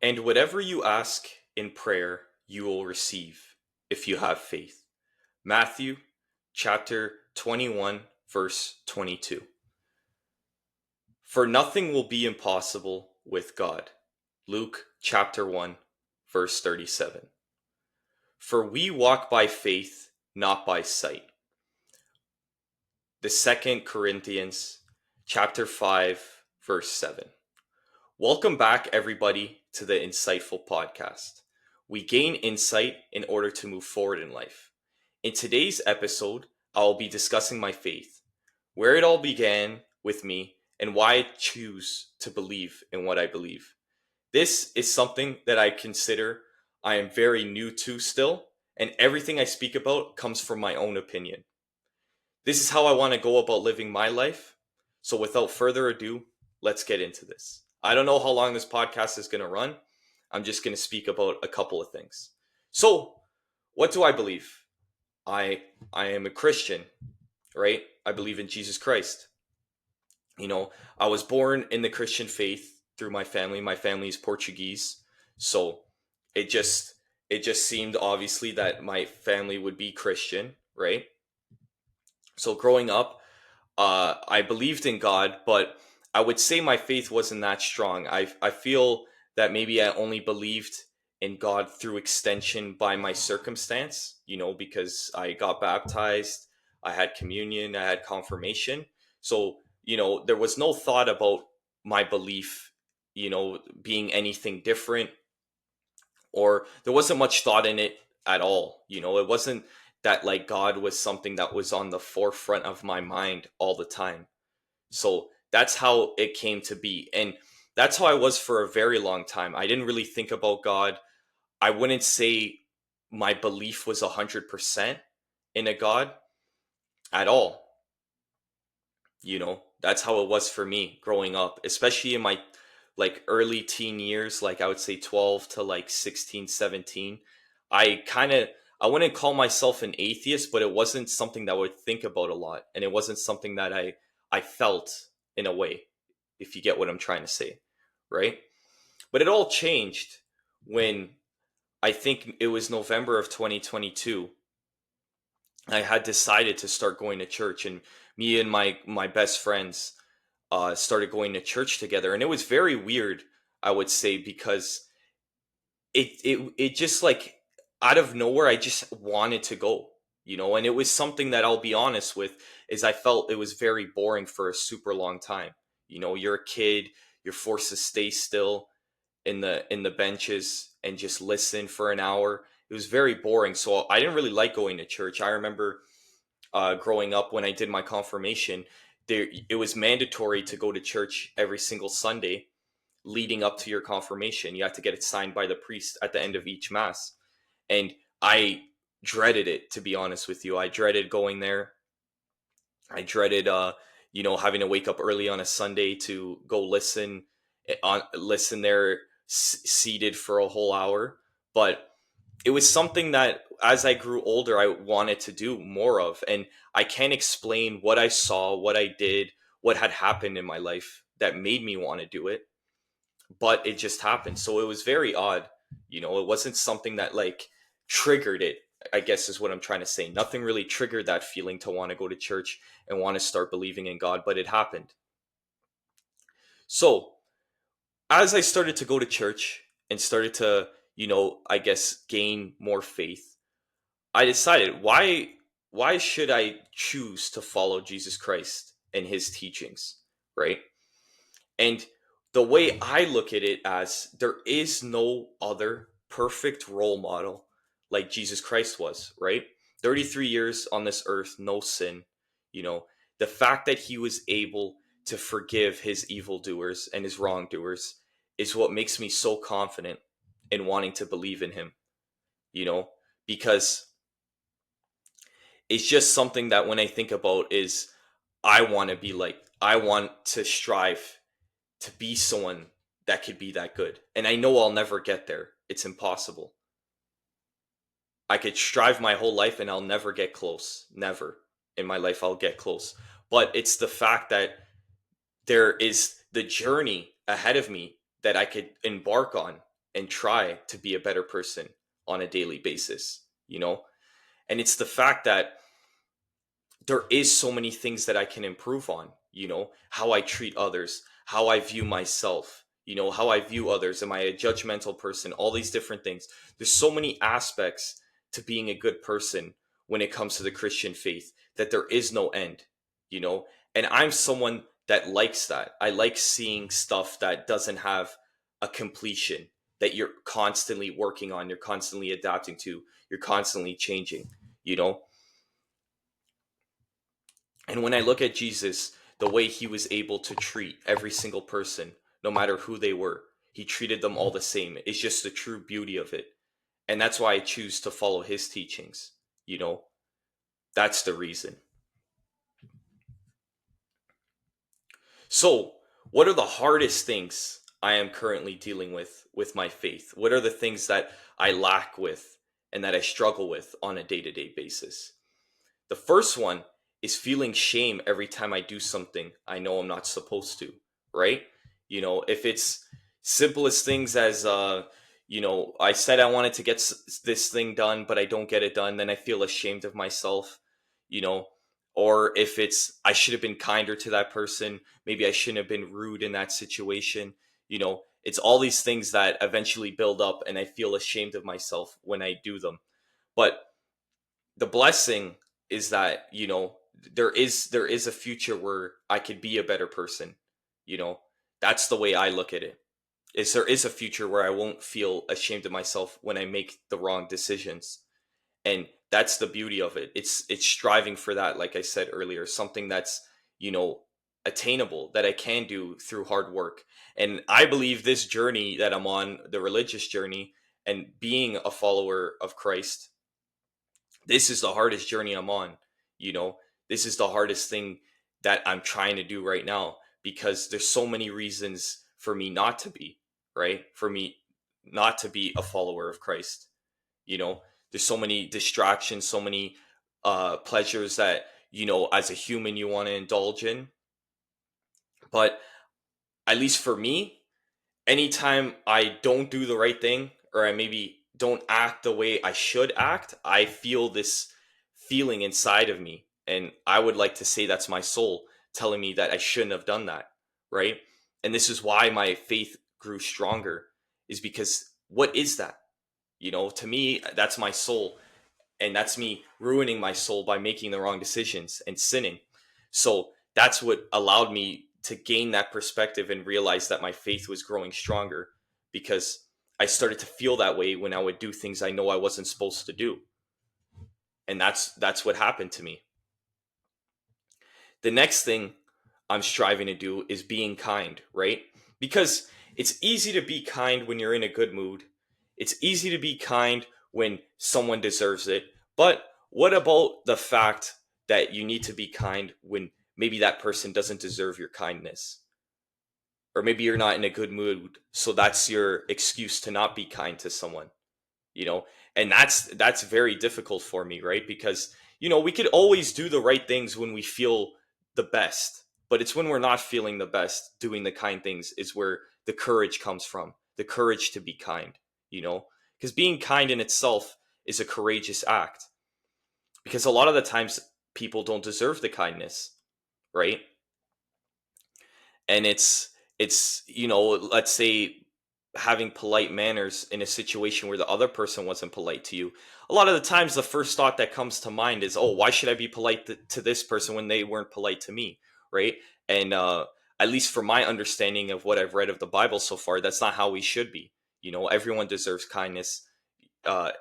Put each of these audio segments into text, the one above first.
And whatever you ask in prayer, you will receive if you have faith. Matthew chapter 21, verse 22. For nothing will be impossible with God. Luke chapter 1, verse 37. For we walk by faith, not by sight. The Second Corinthians chapter 5, verse 7. Welcome back, everybody, to the Insightful Podcast. We gain insight in order to move forward in life. In today's episode, I will be discussing my faith, where it all began with me, and why I choose to believe in what I believe. This is something that I consider I am very new to still, and everything I speak about comes from my own opinion. This is how I want to go about living my life. So without further ado, let's get into this. I don't know how long this podcast is going to run. I'm just going to speak about a couple of things. So, what do I believe? I am a Christian, right? I believe in Jesus Christ. I was born in the Christian faith through my family. My family is Portuguese. So, it just it just seemed obviously that my family would be Christian, right? So growing up, I believed in God, but I would say my faith wasn't that strong. I feel that maybe I only believed in God through extension by my circumstance, because I got baptized, I had communion, I had confirmation. So, there was no thought about my belief, being anything different, or there wasn't much thought in it at all. It wasn't that like God was something that was on the forefront of my mind all the time. So that's how it came to be. And that's how I was for a very long time. I didn't really think about God. I wouldn't say my belief was 100% in a God at all. That's how it was for me growing up, especially in my like early teen years, like I would say 12 to like 16, 17. I kind of I wouldn't call myself an atheist, but it wasn't something that I would think about a lot, and it wasn't something that I felt in a way, if you get what I'm trying to say, right? But it all changed when I think it was November of 2022. I had decided to start going to church, and me and my best friends started going to church together, and it was very weird, I would say, because it just like out of nowhere, I just wanted to go, and it was something that I'll be honest with is I felt it was very boring for a super long time. You're a kid, you're forced to stay still in the benches and just listen for an hour. It was very boring, so I didn't really like going to church. I remember growing up when I did my confirmation, it was mandatory to go to church every single Sunday leading up to your confirmation. You have to get it signed by the priest at the end of each mass. And I dreaded it, to be honest with you. I dreaded going there. I dreaded having to wake up early on a Sunday to go listen there seated for a whole hour. But it was something that as I grew older, I wanted to do more of. And I can't explain what I saw, what I did, what had happened in my life that made me want to do it. But it just happened. So it was very odd. It wasn't something that like triggered it, I guess is what I'm trying to say. Nothing really triggered that feeling to want to go to church and want to start believing in God, but it happened. So as I started to go to church and started to, I guess gain more faith, I decided why should I choose to follow Jesus Christ and his teachings, right? And the way I look at it as there is no other perfect role model like Jesus Christ was, right? 33 years on this earth, no sin, you know, the fact that he was able to forgive his evildoers and his wrongdoers is what makes me so confident in wanting to believe in him, you know, because it's just something that when I think about is I want to strive to be someone that could be that good. And I know I'll never get there. It's impossible. I could strive my whole life and I'll never get close. Never in my life I'll get close. But it's the fact that there is the journey ahead of me that I could embark on. and try to be a better person on a daily basis, you know? And it's the fact that there is so many things that I can improve on, how I treat others, how I view myself, how I view others. Am I a judgmental person? All these different things. There's so many aspects to being a good person when it comes to the Christian faith that there is no end, you know? And I'm someone that likes that. I like seeing stuff that doesn't have a completion, that you're constantly working on, you're constantly adapting to, you're constantly changing, you know? And when I look at Jesus, the way he was able to treat every single person, no matter who they were, he treated them all the same. It's just the true beauty of it. And that's why I choose to follow his teachings. You know, that's the reason. So, what are the hardest things I am currently dealing with my faith? What are the things that I lack with and that I struggle with on a day-to-day basis? The first one is feeling shame every time I do something I know I'm not supposed to, right? If it's simplest things as, I said I wanted to get this thing done, but I don't get it done, then I feel ashamed of myself, you know, or if it's I should have been kinder to that person, maybe I shouldn't have been rude in that situation, it's all these things that eventually build up and I feel ashamed of myself when I do them. But the blessing is that there is a future where I could be a better person. you know that's the way I look at it, is there is a future where I won't feel ashamed of myself when I make the wrong decisions. And that's the beauty of it. It's striving for that, like I said earlier, something that's attainable, that I can do through hard work. And I believe this journey that I'm on, the religious journey and being a follower of Christ, this is the hardest journey I'm on. You know, this is the hardest thing that I'm trying to do right now, because there's so many reasons for me not to be, right? For me not to be a follower of Christ. You know, there's so many distractions, so many pleasures that, as a human you want to indulge in. But at least for me, anytime I don't do the right thing, or I maybe don't act the way I should act, I feel this feeling inside of me. And I would like to say that's my soul telling me that I shouldn't have done that. Right. And this is why my faith grew stronger, is because what is that? To me, that's my soul. And that's me ruining my soul by making the wrong decisions and sinning. So that's what allowed me to gain that perspective and realize that my faith was growing stronger, because I started to feel that way when I would do things I know I wasn't supposed to do. And that's what happened to me. The next thing I'm striving to do is being kind, right? Because it's easy to be kind when you're in a good mood. It's easy to be kind when someone deserves it. But what about the fact that you need to be kind when maybe that person doesn't deserve your kindness? Or maybe you're not in a good mood, so that's your excuse to not be kind to someone, you know? And that's very difficult for me, right? Because, we could always do the right things when we feel the best, but it's when we're not feeling the best doing the kind things is where the courage comes from, the courage to be kind, because being kind in itself is a courageous act, because a lot of the times people don't deserve the kindness, right? And it's let's say having polite manners in a situation where the other person wasn't polite to you. A lot of the times the first thought that comes to mind is, oh, why should I be polite to this person when they weren't polite to me, right? And at least for my understanding of what I've read of the Bible so far, that's not how we should be. Everyone deserves kindness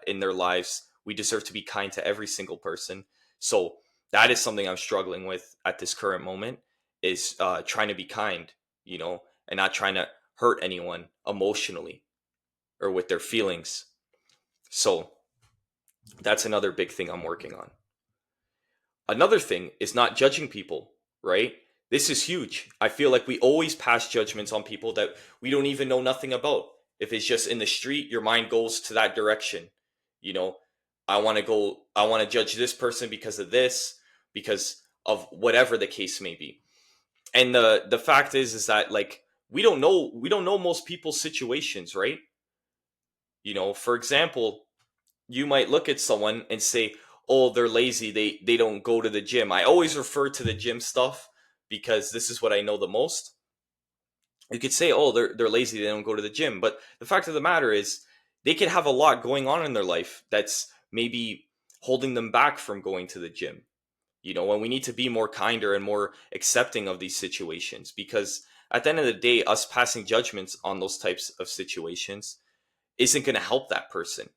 in their lives. We deserve to be kind to every single person. So that is something I'm struggling with at this current moment, is trying to be kind, and not trying to hurt anyone emotionally or with their feelings. So that's another big thing I'm working on. Another thing is not judging people, right? This is huge. I feel like we always pass judgments on people that we don't even know nothing about. If it's just in the street, your mind goes to that direction. You know, I want to judge this person because of this, because of whatever the case may be. And the fact is that, like, we don't know most people's situations, right? For example, you might look at someone and say, "Oh, they're lazy. They don't go to the gym." I always refer to the gym stuff because this is what I know the most. You could say, "Oh, they're lazy. They don't go to the gym." But the fact of the matter is, they could have a lot going on in their life that's maybe holding them back from going to the gym. And we need to be more kinder and more accepting of these situations, because at the end of the day, us passing judgments on those types of situations isn't going to help that person.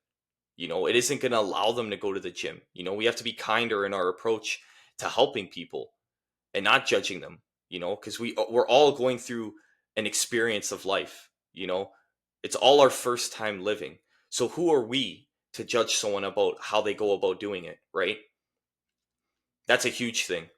It isn't going to allow them to go to the gym. We have to be kinder in our approach to helping people and not judging them, because we're all going through an experience of life. It's all our first time living. So who are we to judge someone about how they go about doing it, right? That's a huge thing.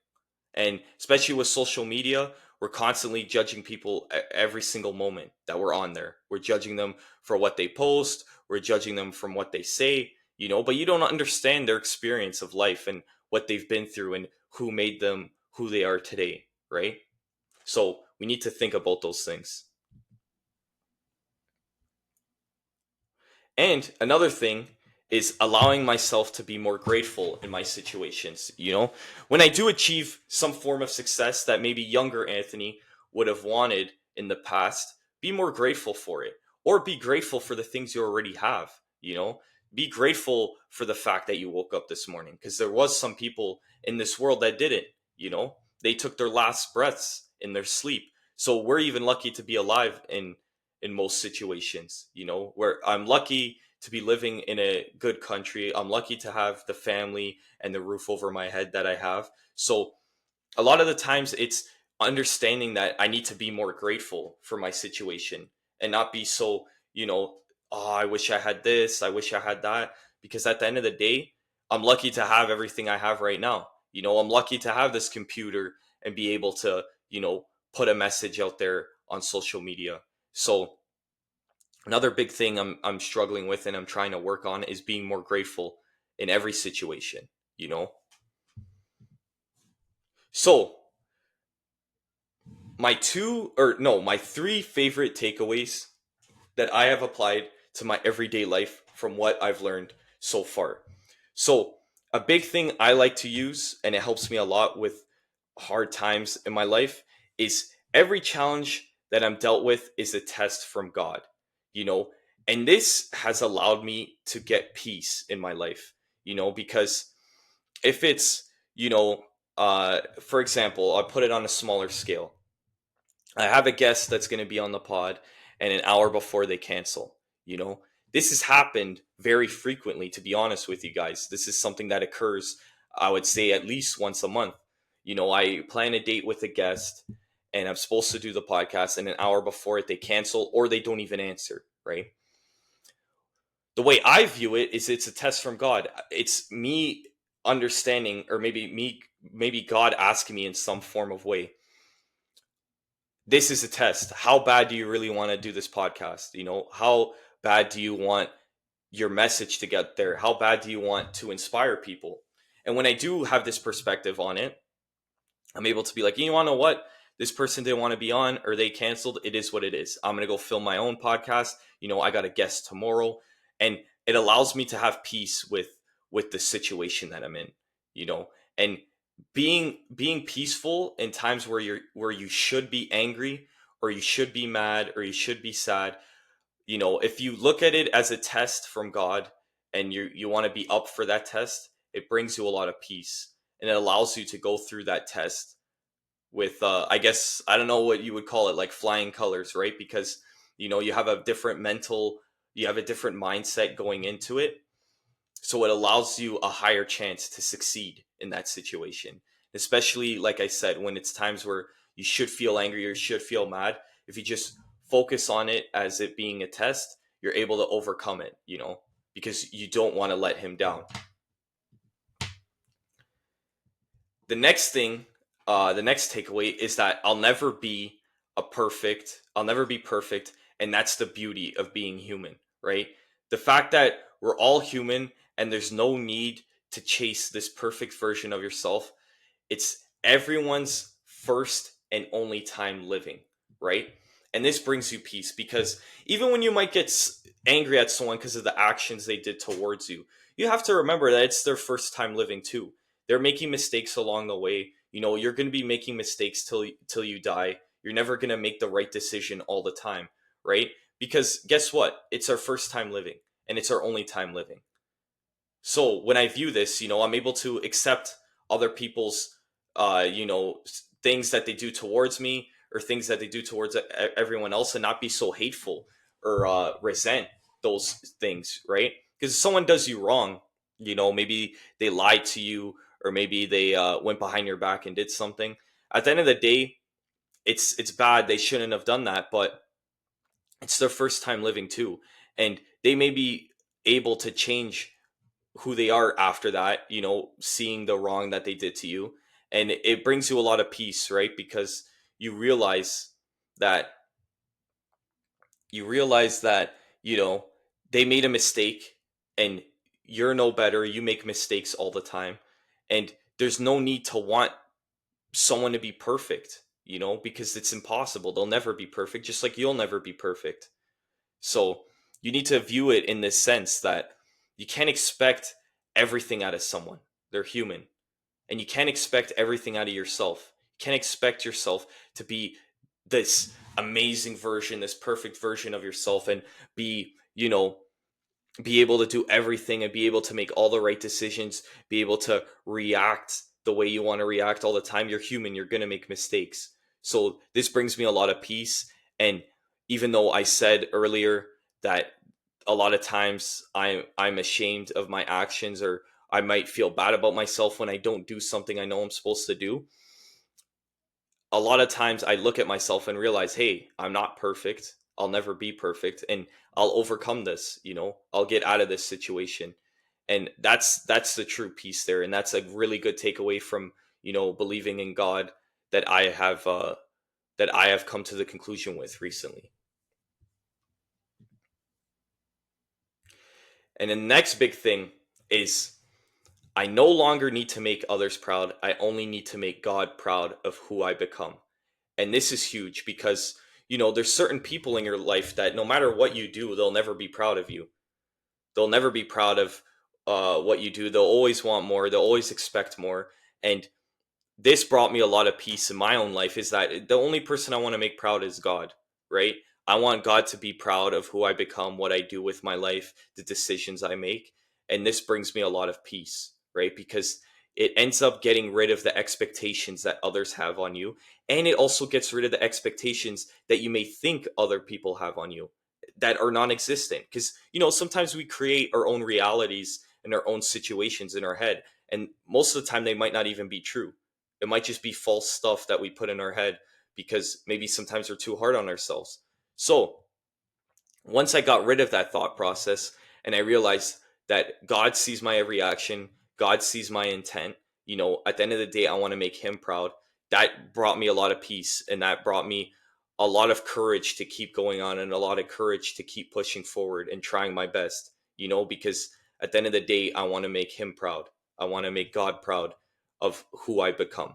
And especially with social media, we're constantly judging people every single moment that we're on there. We're judging them for what they post, we're judging them from what they say, but you don't understand their experience of life and what they've been through and who made them who they are today, right? So we need to think about those things. And another thing is allowing myself to be more grateful in my situations. When I do achieve some form of success that maybe younger Anthony would have wanted in the past, be more grateful for it, or be grateful for the things you already have. Be grateful for the fact that you woke up this morning, because there was some people in this world that didn't. They took their last breaths in their sleep. So we're even lucky to be alive in most situations, where I'm lucky to be living in a good country. I'm lucky to have the family and the roof over my head that I have. So a lot of the times it's understanding that I need to be more grateful for my situation and not be so, oh, I wish I had this, I wish I had that. Because at the end of the day, I'm lucky to have everything I have right now. I'm lucky to have this computer and be able to, put a message out there on social media. So another big thing I'm struggling with and I'm trying to work on is being more grateful in every situation, you know? So, my three favorite takeaways that I have applied to my everyday life from what I've learned so far. So, a big thing I like to use, and it helps me a lot with hard times in my life, is every challenge that I'm dealt with is a test from God, you know, and this has allowed me to get peace in my life, because if it's, for example, I'll put it on a smaller scale. I have a guest that's going to be on the pod, and an hour before they cancel. You know, this has happened very frequently, to be honest with you guys. This is something that occurs, I would say, at least once a month. I plan a date with a guest, and I'm supposed to do the podcast, and an hour before it, they cancel or they don't even answer, right? The way I view it is it's a test from God. It's me understanding, or maybe God asking me in some form of way, this is a test. How bad do you really want to do this podcast? How bad do you want your message to get there? How bad do you want to inspire people? And when I do have this perspective on it, I'm able to be like, you want to know what? This person didn't want to be on, or they canceled. It is what it is. I'm going to go film my own podcast. I got a guest tomorrow, and it allows me to have peace with the situation that I'm in, and being peaceful in times where you should be angry, or you should be mad, or you should be sad. If you look at it as a test from God, and you want to be up for that test, it brings you a lot of peace, and it allows you to go through that test with, I guess, I don't know what you would call it, like flying colors, right? Because you have a different you have a different mindset going into it, so it allows you a higher chance to succeed in that situation. Especially, like I said, when it's times where you should feel angry or you should feel mad, if you just focus on it as it being a test, you're able to overcome it, because you don't want to let him down. The next takeaway is that I'll never be perfect, and that's the beauty of being human, right? The fact that we're all human and there's no need to chase this perfect version of yourself. It's everyone's first and only time living, right? And this brings you peace, because even when you might get angry at someone because of the actions they did towards you, you have to remember that it's their first time living too. They're making mistakes along the way. You know, you're going to be making mistakes till you die. You're never going to make the right decision all the time, right? Because guess what? It's our first time living, and it's our only time living. So when I view this, I'm able to accept other people's, things that they do towards me, or things that they do towards everyone else, and not be so hateful or resent those things, right? Because if someone does you wrong, maybe they lied to you, or maybe they went behind your back and did something. At the end of the day, it's bad. They shouldn't have done that, but it's their first time living too, and they may be able to change who they are after that, seeing the wrong that they did to you. And it brings you a lot of peace, right? Because you realize that you realize that, you know, they made a mistake, and you're no better. You make mistakes all the time. And there's no need to want someone to be perfect, because it's impossible. They'll never be perfect, just like you'll never be perfect. So you need to view it in this sense that you can't expect everything out of someone. They're human. And you can't expect everything out of yourself. You can't expect yourself to be this amazing version, this perfect version of yourself, and be, be able to do everything, and be able to make all the right decisions, be able to react the way you want to react all the time. You're human. You're going to make mistakes. So this brings me a lot of peace. And even though I said earlier that a lot of times I'm ashamed of my actions, or I might feel bad about myself when I don't do something I know I'm supposed to do, a lot of times I look at myself and realize, hey, I'm not perfect. I'll never be perfect, and I'll overcome this, I'll get out of this situation. And that's the true peace there. And that's a really good takeaway from, believing in God, that I have come to the conclusion with recently. And the next big thing is, I no longer need to make others proud. I only need to make God proud of who I become. And this is huge because, there's certain people in your life that no matter what you do, they'll never be proud of you. They'll never be proud of what you do. They'll always want more. They'll always expect more. And this brought me a lot of peace in my own life, is that the only person I want to make proud is God, right? I want God to be proud of who I become, what I do with my life, the decisions I make. And this brings me a lot of peace, right? Because it ends up getting rid of the expectations that others have on you. And it also gets rid of the expectations that you may think other people have on you that are non existent. Because, sometimes we create our own realities and our own situations in our head. And most of the time, they might not even be true. It might just be false stuff that we put in our head because maybe sometimes we're too hard on ourselves. So once I got rid of that thought process, and I realized that God sees my every action, God sees my intent, at the end of the day, I want to make him proud. That brought me a lot of peace, and that brought me a lot of courage to keep going on, and a lot of courage to keep pushing forward and trying my best, because at the end of the day, I want to make him proud. I want to make God proud of who I become.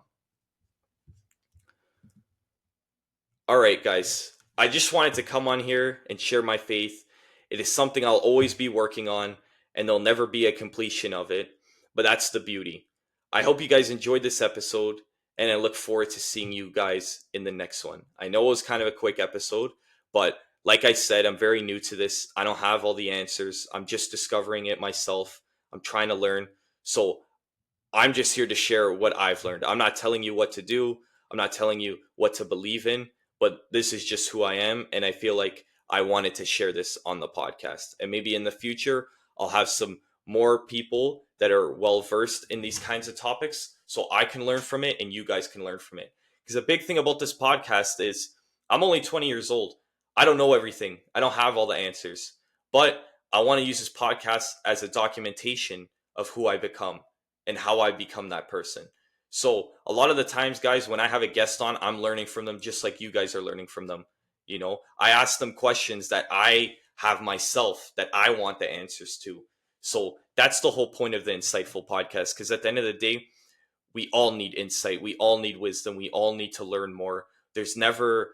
All right, guys. I just wanted to come on here and share my faith. It is something I'll always be working on, and there'll never be a completion of it. But that's the beauty. I hope you guys enjoyed this episode, and I look forward to seeing you guys in the next one. I know it was kind of a quick episode, but like I said, I'm very new to this. I don't have all the answers. I'm just discovering it myself. I'm trying to learn. So I'm just here to share what I've learned. I'm not telling you what to do. I'm not telling you what to believe in, but this is just who I am. And I feel like I wanted to share this on the podcast. And maybe in the future, I'll have some more people that are well versed in these kinds of topics so I can learn from it and you guys can learn from it. Because a big thing about this podcast is I'm only 20 years old. I don't know everything, I don't have all the answers, but I want to use this podcast as a documentation of who I become and how I become that person. So a lot of the times, guys, when I have a guest on, I'm learning from them just like you guys are learning from them. I ask them questions that I have myself that I want the answers to. So that's the whole point of the Insightful podcast. Because at the end of the day, we all need insight. We all need wisdom. We all need to learn more. There's never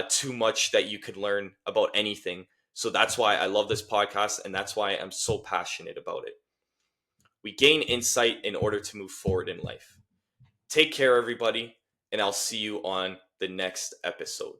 too much that you could learn about anything. So that's why I love this podcast, and that's why I'm so passionate about it. We gain insight in order to move forward in life. Take care, everybody, and I'll see you on the next episode.